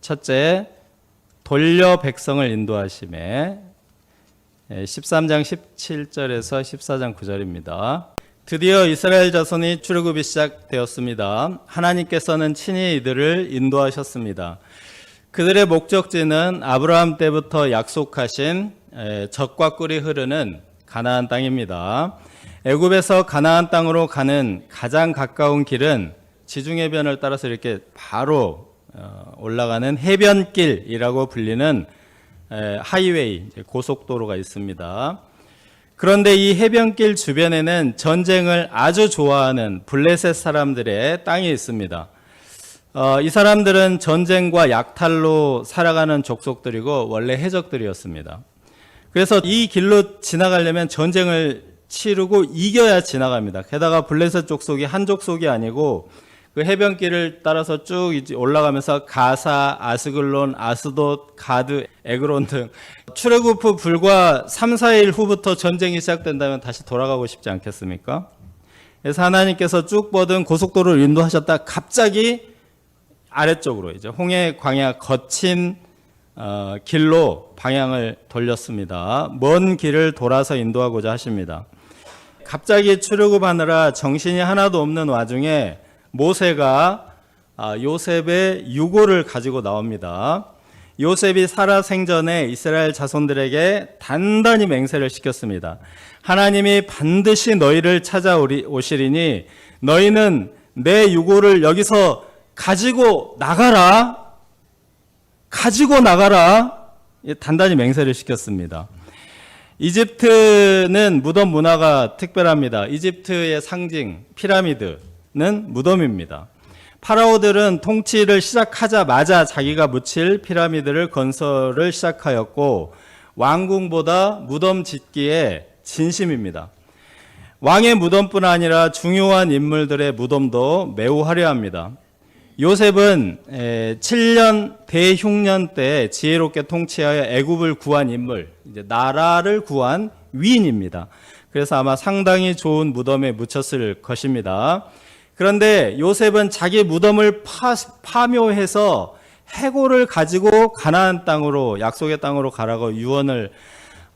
첫째, 돌려 백성을 인도하심에 13장 17절에서 14장 9절입니다. 드디어 이스라엘 자손이 출애굽이 시작되었습니다. 하나님께서는 친히 이들을 인도하셨습니다. 그들의 목적지는 아브라함 때부터 약속하신 젖과 꿀이 흐르는 가나안 땅입니다. 애굽에서 가나안 땅으로 가는 가장 가까운 길은 지중해변을 따라서 이렇게 바로 올라가는 해변길이라고 불리는 하이웨이, 고속도로가 있습니다. 그런데 이 해변길 주변에는 전쟁을 아주 좋아하는 블레셋 사람들의 땅이 있습니다. 이 사람들은 전쟁과 약탈로 살아가는 족속들이고 원래 해적들이었습니다. 그래서 이 길로 지나가려면 전쟁을 치르고 이겨야 지나갑니다. 게다가 블레셋 족속이 한 족속이 아니고 그 해변길을 따라서 쭉 올라가면서 가사, 아스글론, 아스돗, 가드, 에그론 등 출애굽 후 불과 3, 4일 후부터 전쟁이 시작된다면 다시 돌아가고 싶지 않겠습니까? 그래서 하나님께서 쭉 뻗은 고속도로를 인도하셨다 갑자기 아래쪽으로 이제 홍해 광야 거친 길로 방향을 돌렸습니다. 먼 길을 돌아서 인도하고자 하십니다. 갑자기 출애굽하느라 정신이 하나도 없는 와중에 모세가 요셉의 유고를 가지고 나옵니다. 요셉이 살아 생전에 이스라엘 자손들에게 단단히 맹세를 시켰습니다. 하나님이 반드시 너희를 찾아오시리니 너희는 내 유고를 여기서 가지고 나가라. 단단히 맹세를 시켰습니다. 이집트는 무덤 문화가 특별합니다. 이집트의 상징 피라미드는 무덤입니다. 파라오들은 통치를 시작하자마자 자기가 묻힐 피라미드를 건설을 시작하였고 왕궁보다 무덤 짓기에 진심입니다. 왕의 무덤뿐 아니라 중요한 인물들의 무덤도 매우 화려합니다. 요셉은 7년 대흉년 때 지혜롭게 통치하여 애굽을 구한 인물, 이제 나라를 구한 위인입니다. 그래서 아마 상당히 좋은 무덤에 묻혔을 것입니다. 그런데 요셉은 자기 무덤을 파묘해서 해골을 가지고 가나안 땅으로, 약속의 땅으로 가라고 유언을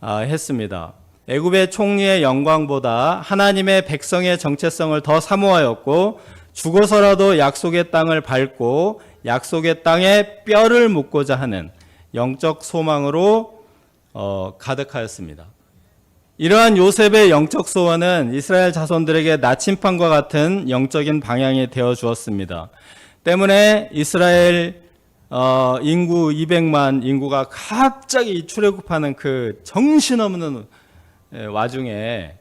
했습니다. 애굽의 총리의 영광보다 하나님의 백성의 정체성을 더 사모하였고 죽어서라도 약속의 땅을 밟고 약속의 땅에 뼈를 묻고자 하는 영적 소망으로 가득하였습니다. 이러한 요셉의 영적 소원은 이스라엘 자손들에게 나침판과 같은 영적인 방향이 되어 주었습니다. 때문에 이스라엘 인구 200만 인구가 갑자기 출애굽하는 그 정신없는 와중에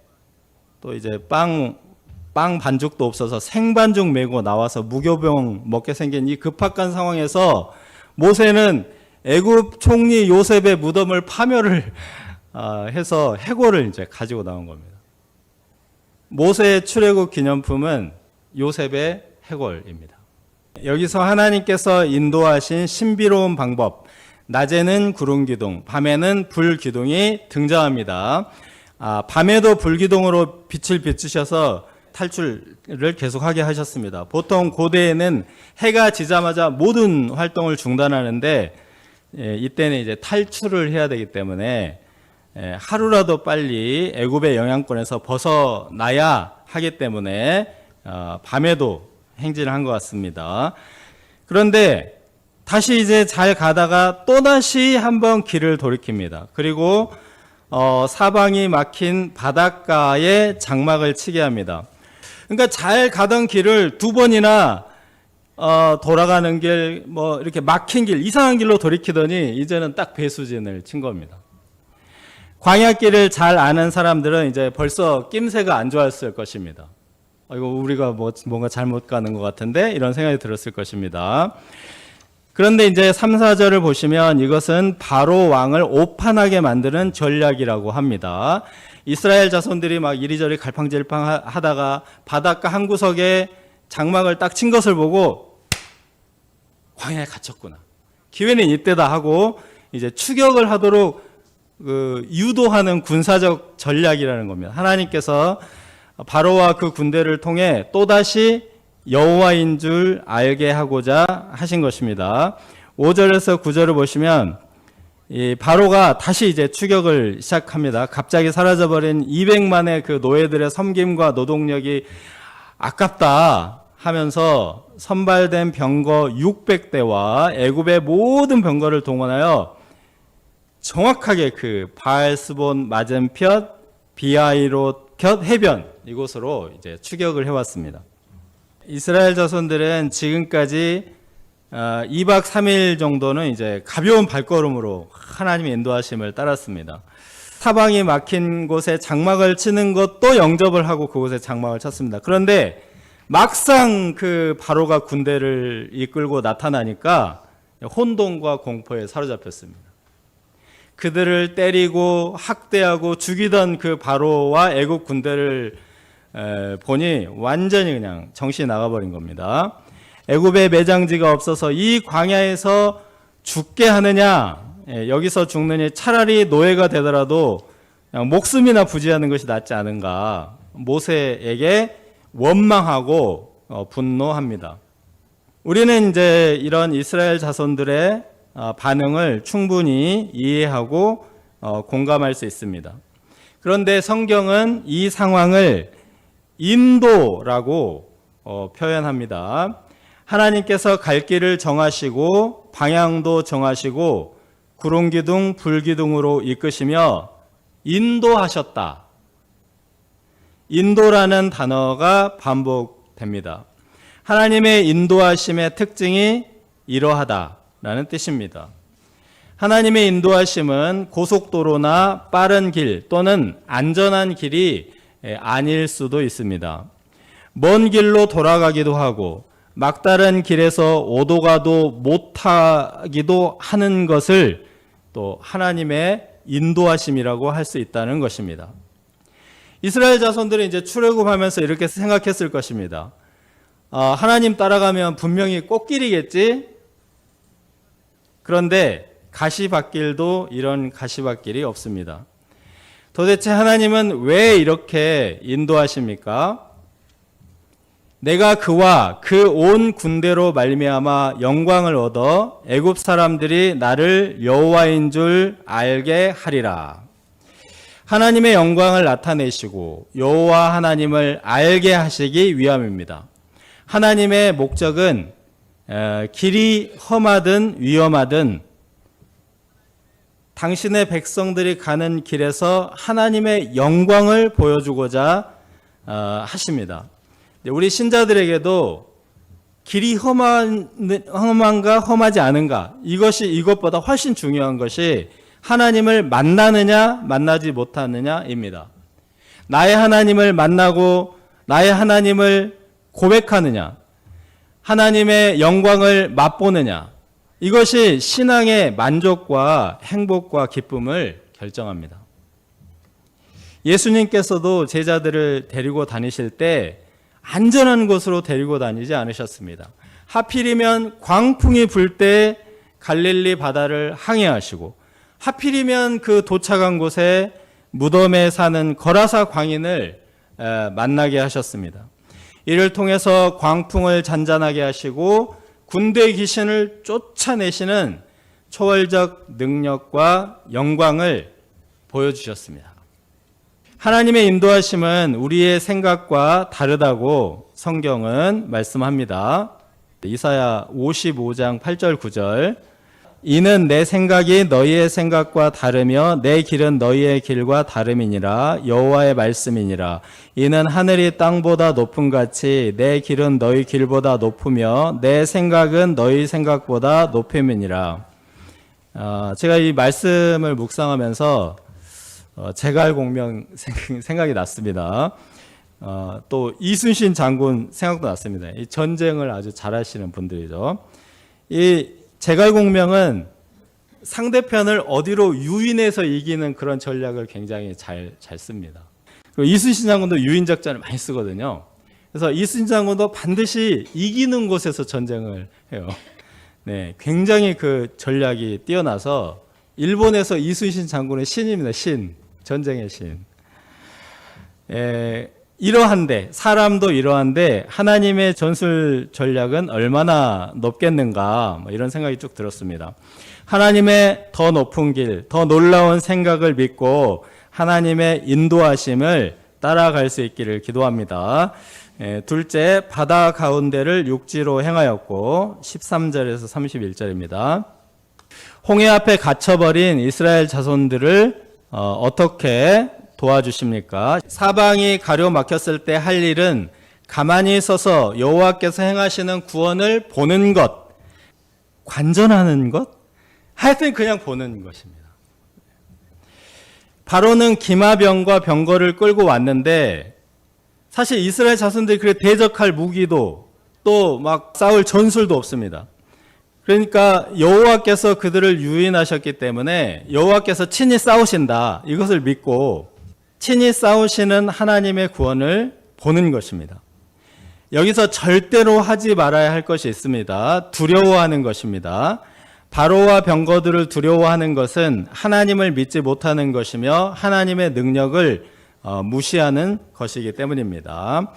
또 이제 빵 반죽도 없어서 생반죽 메고 나와서 무교병 먹게 생긴 이 급박한 상황에서 모세는 애굽 총리 요셉의 무덤을 파멸을 해서 해골을 이제 가지고 나온 겁니다. 모세의 출애굽 기념품은 요셉의 해골입니다. 여기서 하나님께서 인도하신 신비로운 방법, 낮에는 구름 기둥, 밤에는 불 기둥이 등장합니다. 밤에도 불 기둥으로 빛을 비추셔서 탈출을 계속하게 하셨습니다. 보통 고대에는 해가 지자마자 모든 활동을 중단하는데 이때는 이제 탈출을 해야 되기 때문에 하루라도 빨리 애굽의 영향권에서 벗어나야 하기 때문에 밤에도 행진을 한 것 같습니다. 그런데 다시 이제 잘 가다가 또다시 한번 길을 돌이킵니다. 그리고 사방이 막힌 바닷가에 장막을 치게 합니다. 그러니까 잘 가던 길을 두 번이나 돌아가는 길, 이렇게 막힌 길, 이상한 길로 돌이키더니 이제는 딱 배수진을 친 겁니다. 광야길을 잘 아는 사람들은 이제 벌써 낌새가 안 좋았을 것입니다. 이거 우리가 뭔가 잘못 가는 것 같은데 이런 생각이 들었을 것입니다. 그런데 이제 3, 4절을 보시면 이것은 바로 왕을 오판하게 만드는 전략이라고 합니다. 이스라엘 자손들이 막 이리저리 갈팡질팡 하다가 바닷가 한 구석에 장막을 딱 친 것을 보고 광야에 갇혔구나. 기회는 이때다 하고 이제 추격을 하도록 유도하는 군사적 전략이라는 겁니다. 하나님께서 바로와 그 군대를 통해 또다시 여호와인 줄 알게 하고자 하신 것입니다. 5절에서 9절을 보시면 이 바로가 다시 이제 추격을 시작합니다. 갑자기 사라져버린 200만의 그 노예들의 섬김과 노동력이 아깝다 하면서 선발된 병거 600대와 애굽의 모든 병거를 동원하여 정확하게 그 바알스본 맞은편 비아이롯 곁 해변 이곳으로 이제 추격을 해왔습니다. 이스라엘 자손들은 지금까지 2박 3일 정도는 이제 가벼운 발걸음으로 하나님의 인도하심을 따랐습니다. 사방이 막힌 곳에 장막을 치는 것도 영접을 하고 그곳에 장막을 쳤습니다. 그런데 막상 그 바로가 군대를 이끌고 나타나니까 혼돈과 공포에 사로잡혔습니다. 그들을 때리고 학대하고 죽이던 그 바로와 애국 군대를 보니 완전히 그냥 정신이 나가버린 겁니다. 애굽에 매장지가 없어서 이 광야에서 죽게 하느냐, 여기서 죽느니 차라리 노예가 되더라도 그냥 목숨이나 부지하는 것이 낫지 않은가, 모세에게 원망하고 분노합니다. 우리는 이제 이런 이스라엘 자손들의 반응을 충분히 이해하고 공감할 수 있습니다. 그런데 성경은 이 상황을 인도라고 표현합니다. 하나님께서 갈 길을 정하시고 방향도 정하시고 구름기둥 불기둥으로 이끄시며 인도하셨다. 인도라는 단어가 반복됩니다. 하나님의 인도하심의 특징이 이러하다라는 뜻입니다. 하나님의 인도하심은 고속도로나 빠른 길 또는 안전한 길이 아닐 수도 있습니다. 먼 길로 돌아가기도 하고 막다른 길에서 오도 가도 못하기도 하는 것을 또 하나님의 인도하심이라고 할 수 있다는 것입니다. 이스라엘 자손들은 이제 출애굽하면서 이렇게 생각했을 것입니다. 하나님 따라가면 분명히 꽃길이겠지? 그런데 가시밭길도 이런 가시밭길이 없습니다. 도대체 하나님은 왜 이렇게 인도하십니까? 내가 그와 그 온 군대로 말미암아 영광을 얻어 애굽 사람들이 나를 여호와인 줄 알게 하리라. 하나님의 영광을 나타내시고 여호와 하나님을 알게 하시기 위함입니다. 하나님의 목적은 길이 험하든 위험하든 당신의 백성들이 가는 길에서 하나님의 영광을 보여주고자 하십니다. 우리 신자들에게도 길이 험한가 험하지 않은가, 이것이 이것보다 훨씬 중요한 것이 하나님을 만나느냐 만나지 못하느냐입니다. 나의 하나님을 만나고 나의 하나님을 고백하느냐, 하나님의 영광을 맛보느냐, 이것이 신앙의 만족과 행복과 기쁨을 결정합니다. 예수님께서도 제자들을 데리고 다니실 때 안전한 곳으로 데리고 다니지 않으셨습니다. 하필이면 광풍이 불 때 갈릴리 바다를 항해하시고, 하필이면 그 도착한 곳에 무덤에 사는 거라사 광인을 만나게 하셨습니다. 이를 통해서 광풍을 잔잔하게 하시고 군대 귀신을 쫓아내시는 초월적 능력과 영광을 보여주셨습니다. 하나님의 인도하심은 우리의 생각과 다르다고 성경은 말씀합니다. 이사야 55장 8절 9절, 이는 내 생각이 너희의 생각과 다르며 내 길은 너희의 길과 다름이니라. 여호와의 말씀이니라. 이는 하늘이 땅보다 높음 같이 내 길은 너희 길보다 높으며 내 생각은 너희 생각보다 높음이니라. 제가 이 말씀을 묵상하면서 제갈공명 생각이 났습니다. 또 이순신 장군 생각도 났습니다. 이 전쟁을 아주 잘하시는 분들이죠. 이 제갈공명은 상대편을 어디로 유인해서 이기는 그런 전략을 굉장히 잘 씁니다. 그리고 이순신 장군도 유인작전을 많이 쓰거든요. 그래서 이순신 장군도 반드시 이기는 곳에서 전쟁을 해요. 네, 굉장히 그 전략이 뛰어나서 일본에서 이순신 장군의 신입니다. 신, 전쟁의 신. 이러한데, 사람도 이러한데 하나님의 전술 전략은 얼마나 높겠는가, 뭐 이런 생각이 쭉 들었습니다. 하나님의 더 높은 길, 더 놀라운 생각을 믿고 하나님의 인도하심을 따라갈 수 있기를 기도합니다. 둘째, 바다 가운데를 육지로 행하였고 13절에서 31절입니다. 홍해 앞에 갇혀버린 이스라엘 자손들을 어떻게 도와주십니까? 사방이 가려막혔을 때 할 일은 가만히 서서 여호와께서 행하시는 구원을 보는 것, 관전하는 것, 하여튼 그냥 보는 것입니다. 바로는 기마병과 병거를 끌고 왔는데 사실 이스라엘 자손들이 그래 대적할 무기도 또 막 싸울 전술도 없습니다. 그러니까 여호와께서 그들을 유인하셨기 때문에 여호와께서 친히 싸우신다, 이것을 믿고 친히 싸우시는 하나님의 구원을 보는 것입니다. 여기서 절대로 하지 말아야 할 것이 있습니다. 두려워하는 것입니다. 바로와 병거들을 두려워하는 것은 하나님을 믿지 못하는 것이며 하나님의 능력을 무시하는 것이기 때문입니다.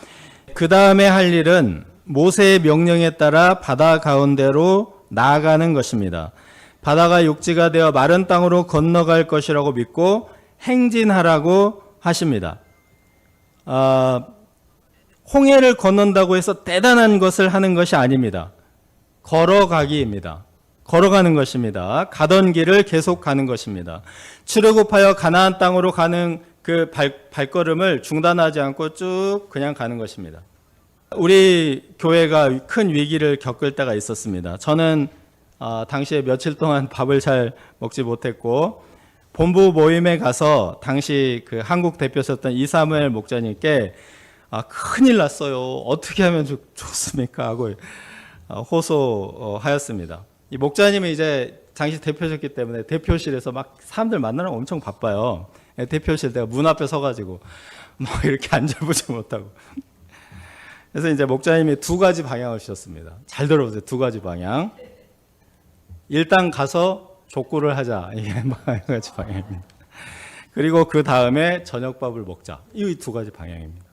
그 다음에 할 일은 모세의 명령에 따라 바다 가운데로 나아가는 것입니다. 바다가 육지가 되어 마른 땅으로 건너갈 것이라고 믿고 행진하라고 하십니다. 홍해를 건넌다고 해서 대단한 것을 하는 것이 아닙니다. 걸어가기입니다. 걸어가는 것입니다. 가던 길을 계속 가는 것입니다. 출애굽하여 가나안 땅으로 가는 그 발걸음을 중단하지 않고 쭉 그냥 가는 것입니다. 우리 교회가 큰 위기를 겪을 때가 있었습니다. 저는 당시에 며칠 동안 밥을 잘 먹지 못했고 본부 모임에 가서 당시 그 한국 대표였던 이사무엘 목자님께 큰일 났어요, 어떻게 하면 좋습니까 하고 호소하였습니다. 이 목자님은 이제 당시 대표셨기 때문에 대표실에서 막 사람들 만나면 엄청 바빠요. 대표실 내가 문 앞에 서가지고 막 이렇게 앉아보지 못하고. 그래서 이제 목자님이 두 가지 방향을 주셨습니다. 잘 들어보세요. 두 가지 방향. 일단 가서 족구를 하자, 이게 한 가지 방향입니다. 그리고 그 다음에 저녁밥을 먹자, 이 두 가지 방향입니다.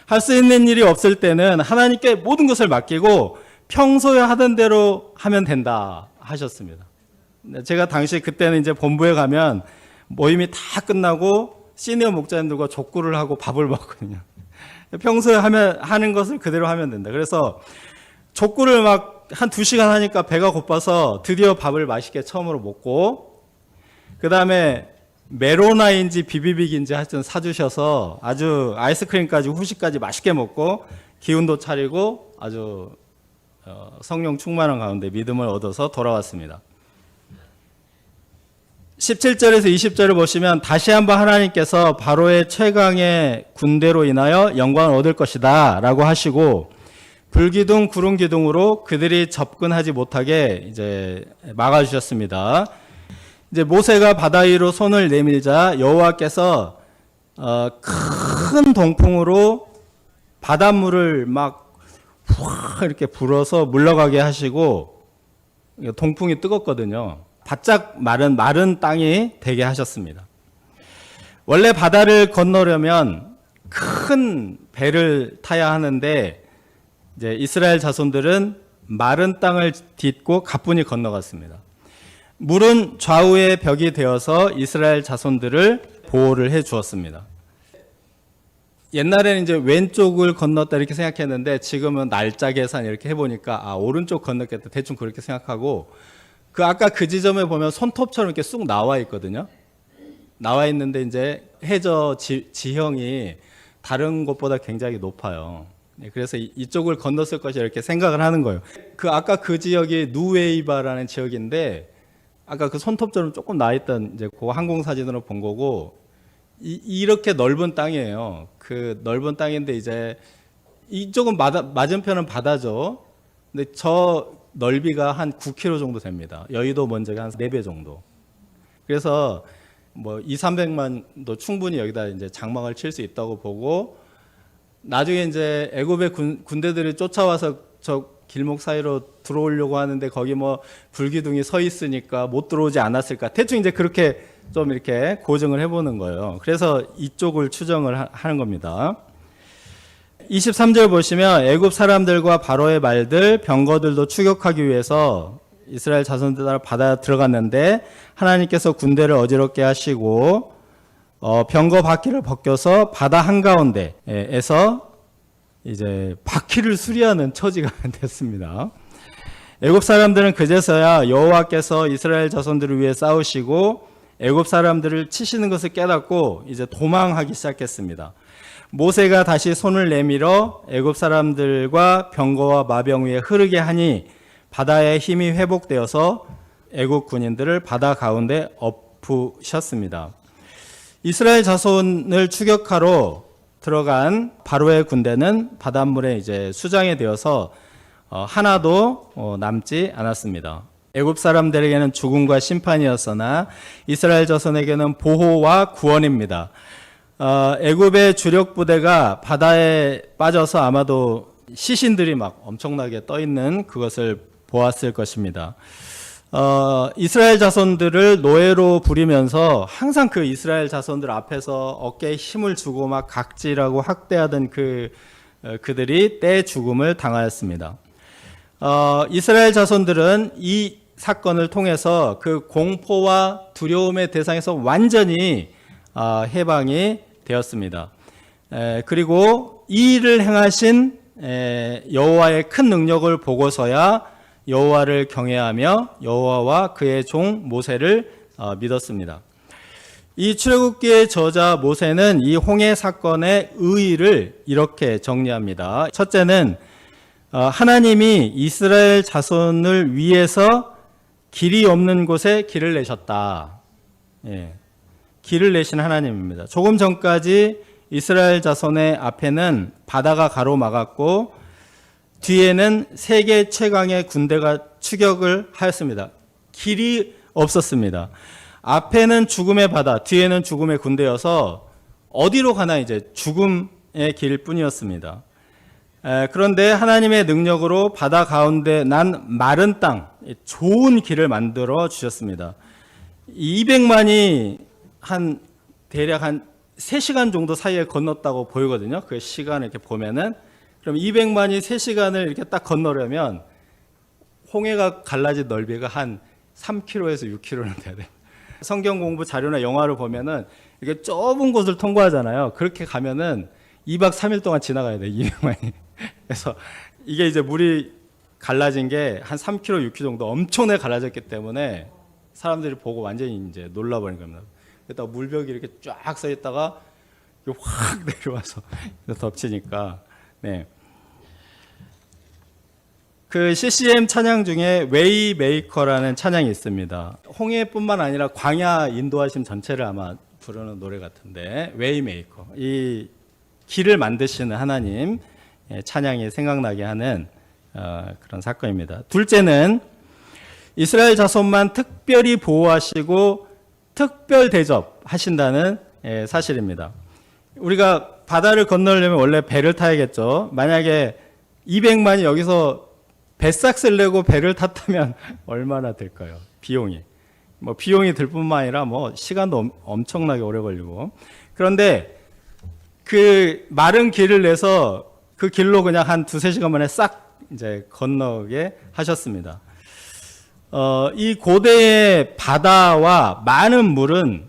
할 수 있는 일이 없을 때는 하나님께 모든 것을 맡기고 평소에 하던 대로 하면 된다 하셨습니다. 제가 당시 그때는 이제 본부에 가면 모임이 다 끝나고 시니어 목자님들과 족구를 하고 밥을 먹거든요. 평소에 하는 것을 그대로 하면 된다. 그래서 족구를 막 한 2시간 하니까 배가 고파서 드디어 밥을 맛있게 처음으로 먹고, 그 다음에 메로나인지 비비빅인지 하여튼 사주셔서 아주 아이스크림까지 후식까지 맛있게 먹고 기운도 차리고 아주 성령 충만한 가운데 믿음을 얻어서 돌아왔습니다. 17절에서 20절을 보시면 다시 한번 하나님께서 바로의 최강의 군대로 인하여 영광을 얻을 것이다 라고 하시고, 불기둥 구름기둥으로 그들이 접근하지 못하게 이제 막아주셨습니다. 이제 모세가 바다 위로 손을 내밀자 여호와께서 큰 동풍으로 바닷물을 막 이렇게 불어서 물러가게 하시고, 동풍이 뜨겁거든요. 바짝 마른 땅이 되게 하셨습니다. 원래 바다를 건너려면 큰 배를 타야 하는데 이제 이스라엘 자손들은 마른 땅을 딛고 가뿐히 건너갔습니다. 물은 좌우의 벽이 되어서 이스라엘 자손들을 보호를 해 주었습니다. 옛날에는 이제 왼쪽을 건넜다 이렇게 생각했는데 지금은 날짜 계산 이렇게 해보니까 오른쪽 건넜겠다 대충 그렇게 생각하고, 아까 그 지점에 보면 손톱처럼 이렇게 쑥 나와 있거든요. 나와 있는데 이제 해저 지형이 다른 곳보다 굉장히 높아요. 그래서 이쪽을 건넜을 것이 이렇게 생각을 하는 거예요. 아까 그 지역이 누웨이바라는 지역인데 아까 그 손톱처럼 조금 나 있던 이제 그 항공 사진으로 본 거고, 이렇게 넓은 땅이에요. 그 넓은 땅인데 이제 이쪽은 맞은편은 바다죠. 근데 저 넓이가 한 9km 정도 됩니다. 여의도 면적이 한 4배 정도. 그래서 뭐 200~300만도 충분히 여기다 이제 장막을 칠 수 있다고 보고, 나중에 이제 애굽의 군대들이 쫓아와서 저 길목 사이로 들어오려고 하는데 거기 뭐 불기둥이 서 있으니까 못 들어오지 않았을까, 대충 이제 그렇게 좀 이렇게 고증을 해보는 거예요. 그래서 이쪽을 추정을 하는 겁니다. 23절 보시면 애굽 사람들과 바로의 말들, 병거들도 추격하기 위해서 이스라엘 자손들 따라 바다 들어갔는데 하나님께서 군대를 어지럽게 하시고 병거 바퀴를 벗겨서 바다 한가운데에서 이제 바퀴를 수리하는 처지가 됐습니다. 애굽 사람들은 그제서야 여호와께서 이스라엘 자손들을 위해 싸우시고 애굽 사람들을 치시는 것을 깨닫고 이제 도망하기 시작했습니다. 모세가 다시 손을 내밀어 애굽 사람들과 병거와 마병 위에 흐르게 하니 바다의 힘이 회복되어서 애굽 군인들을 바다 가운데 엎으셨습니다. 이스라엘 자손을 추격하러 들어간 바로의 군대는 바닷물에 이제 수장이 되어서 하나도 남지 않았습니다. 애굽 사람들에게는 죽음과 심판이었으나 이스라엘 자손에게는 보호와 구원입니다. 애굽의 주력 부대가 바다에 빠져서 아마도 시신들이 막 엄청나게 떠 있는 그것을 보았을 것입니다. 이스라엘 자손들을 노예로 부리면서 항상 그 이스라엘 자손들 앞에서 어깨에 힘을 주고 막 각질하고 학대하던 그들이 때 죽음을 당하였습니다. 이스라엘 자손들은 이 사건을 통해서 그 공포와 두려움의 대상에서 완전히 해방이 되었습니다. 그리고 이 일을 행하신 여호와의 큰 능력을 보고서야 여호와를 경외하며 여호와와 그의 종 모세를 믿었습니다. 이 출애굽기의 저자 모세는 이 홍해 사건의 의의를 이렇게 정리합니다. 첫째는 하나님이 이스라엘 자손을 위해서 길이 없는 곳에 길을 내셨다. 길을 내신 하나님입니다. 조금 전까지 이스라엘 자손의 앞에는 바다가 가로막았고 뒤에는 세계 최강의 군대가 추격을 하였습니다. 길이 없었습니다. 앞에는 죽음의 바다, 뒤에는 죽음의 군대여서 어디로 가나 이제 죽음의 길 뿐이었습니다. 그런데 하나님의 능력으로 바다 가운데 난 마른 땅, 좋은 길을 만들어 주셨습니다. 200만이 대략 한 3시간 정도 사이에 건넜다고 보이거든요. 그 시간을 이렇게 보면은. 그럼 200만이 3시간을 이렇게 딱 건너려면 홍해가 갈라진 넓이가 한 3km에서 6km는 돼야 돼요. 성경 공부 자료나 영화를 보면은 이렇게 좁은 곳을 통과하잖아요. 그렇게 가면은 2박 3일 동안 지나가야 돼요. 200만이. 그래서 이게 이제 물이 갈라진 게 한 3km, 6km 정도 엄청나게 갈라졌기 때문에 사람들이 보고 완전히 이제 놀라버린 겁니다. 그러다 물벽이 이렇게 쫙 서 있다가 확 내려와서 덮치니까. 네. 그 CCM 찬양 중에 웨이메이커라는 찬양이 있습니다. 홍해뿐만 아니라 광야 인도하심 전체를 아마 부르는 노래 같은데 웨이메이커, 이 길을 만드시는 하나님 찬양이 생각나게 하는 그런 사건입니다. 둘째는 이스라엘 자손만 특별히 보호하시고 특별 대접하신다는 사실입니다. 우리가 바다를 건너려면 원래 배를 타야겠죠. 만약에 200만이 여기서 배삭스를 내고 배를 탔다면 얼마나 들까요? 비용이. 비용이 들 뿐만 아니라 시간도 엄청나게 오래 걸리고. 그런데 그 마른 길을 내서 그 길로 그냥 한 2-3시간 만에 싹 이제 건너게 하셨습니다. 이 고대의 바다와 많은 물은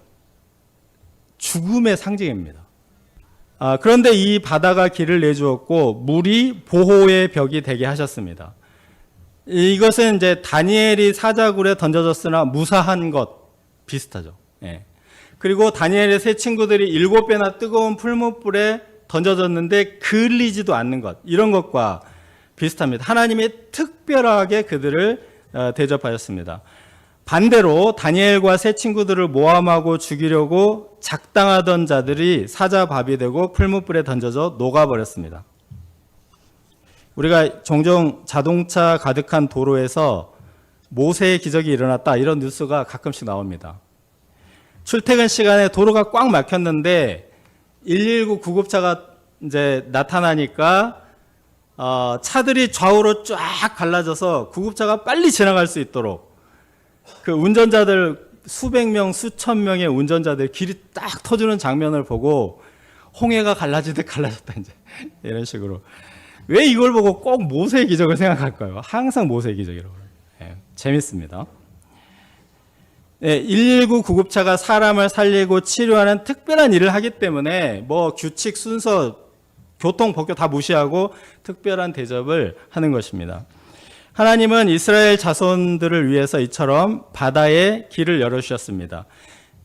죽음의 상징입니다. 그런데 이 바다가 길을 내주었고 물이 보호의 벽이 되게 하셨습니다. 이것은 이제 다니엘이 사자굴에 던져졌으나 무사한 것 비슷하죠. 그리고 다니엘의 세 친구들이 7배나 뜨거운 풀무불에 던져졌는데 그을리지도 않는 것, 이런 것과 비슷합니다. 하나님이 특별하게 그들을 대접하셨습니다. 반대로 다니엘과 세 친구들을 모함하고 죽이려고 작당하던 자들이 사자밥이 되고 풀무불에 던져져 녹아버렸습니다. 우리가 종종 자동차 가득한 도로에서 모세의 기적이 일어났다, 이런 뉴스가 가끔씩 나옵니다. 출퇴근 시간에 도로가 꽉 막혔는데 119 구급차가 이제 나타나니까 차들이 좌우로 쫙 갈라져서 구급차가 빨리 지나갈 수 있도록 그 운전자들 수백 명, 수천 명의 운전자들 길이 딱 터지는 장면을 보고 홍해가 갈라지듯 갈라졌다 이제 이런 식으로. 왜 이걸 보고 꼭 모세의 기적을 생각할까요? 항상 모세의 기적이라고. 재밌습니다. 119 구급차가 사람을 살리고 치료하는 특별한 일을 하기 때문에 뭐 규칙, 순서, 교통, 법규 다 무시하고 특별한 대접을 하는 것입니다. 하나님은 이스라엘 자손들을 위해서 이처럼 바다에 길을 열어주셨습니다.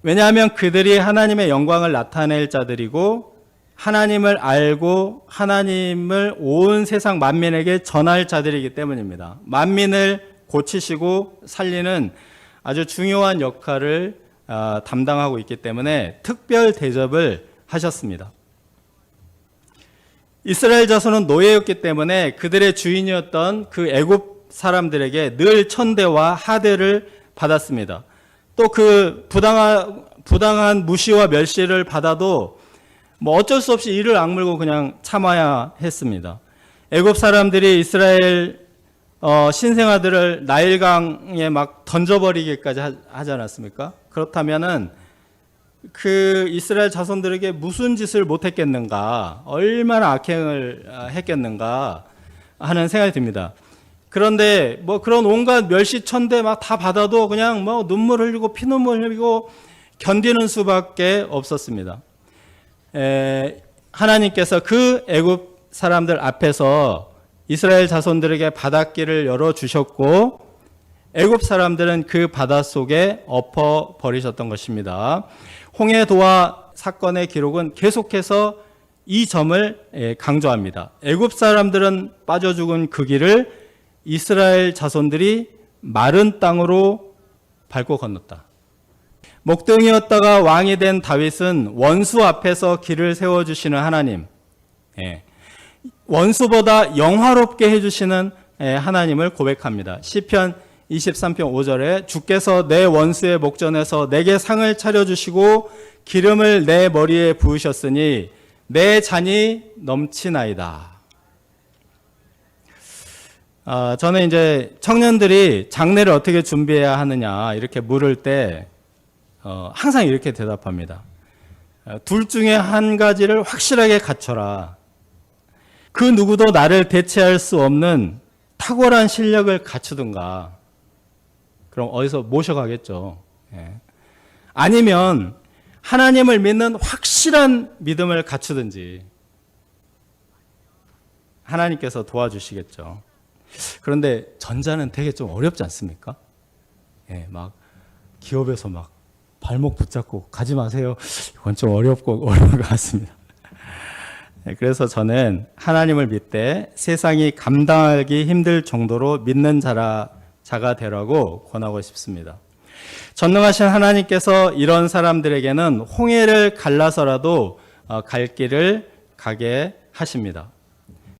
왜냐하면 그들이 하나님의 영광을 나타낼 자들이고 하나님을 알고 하나님을 온 세상 만민에게 전할 자들이기 때문입니다. 만민을 고치시고 살리는 아주 중요한 역할을 담당하고 있기 때문에 특별 대접을 하셨습니다. 이스라엘 자손은 노예였기 때문에 그들의 주인이었던 그 애굽 사람들에게 늘 천대와 하대를 받았습니다. 또 그 부당한 무시와 멸시를 받아도 뭐 어쩔 수 없이 이를 악물고 그냥 참아야 했습니다. 애굽 사람들이 이스라엘 신생아들을 나일강에 막 던져버리기까지 하지 않았습니까? 그렇다면은 그 이스라엘 자손들에게 무슨 짓을 못했겠는가, 얼마나 악행을 했겠는가 하는 생각이 듭니다. 그런데 뭐 그런 온갖 멸시천대 막 다 받아도 그냥 뭐 눈물 흘리고 피눈물 흘리고 견디는 수밖에 없었습니다. 하나님께서 그 애굽 사람들 앞에서 이스라엘 자손들에게 바닷길을 열어주셨고 애굽 사람들은 그 바다 속에 엎어버리셨던 것입니다. 홍해도화 사건의 기록은 계속해서 이 점을 강조합니다. 애굽 사람들은 빠져 죽은 그 길을 이스라엘 자손들이 마른 땅으로 밟고 건넜다. 목동이었다가 왕이 된 다윗은 원수 앞에서 길을 세워주시는 하나님, 원수보다 영화롭게 해주시는 하나님을 고백합니다. 시편 23편 5절에 주께서 내 원수의 목전에서 내게 상을 차려주시고 기름을 내 머리에 부으셨으니 내 잔이 넘치나이다. 저는 이제 청년들이 장례를 어떻게 준비해야 하느냐 이렇게 물을 때 항상 이렇게 대답합니다. 둘 중에 한 가지를 확실하게 갖춰라. 그 누구도 나를 대체할 수 없는 탁월한 실력을 갖추든가. 그럼 어디서 모셔가겠죠. 아니면 하나님을 믿는 확실한 믿음을 갖추든지 하나님께서 도와주시겠죠. 그런데 전자는 되게 좀 어렵지 않습니까? 막 기업에서 막 발목 붙잡고 가지 마세요. 이건 좀 어려운 것 같습니다. 그래서 저는 하나님을 믿되 세상이 감당하기 힘들 정도로 믿는 자가 되라고 권하고 싶습니다. 전능하신 하나님께서 이런 사람들에게는 홍해를 갈라서라도 갈 길을 가게 하십니다.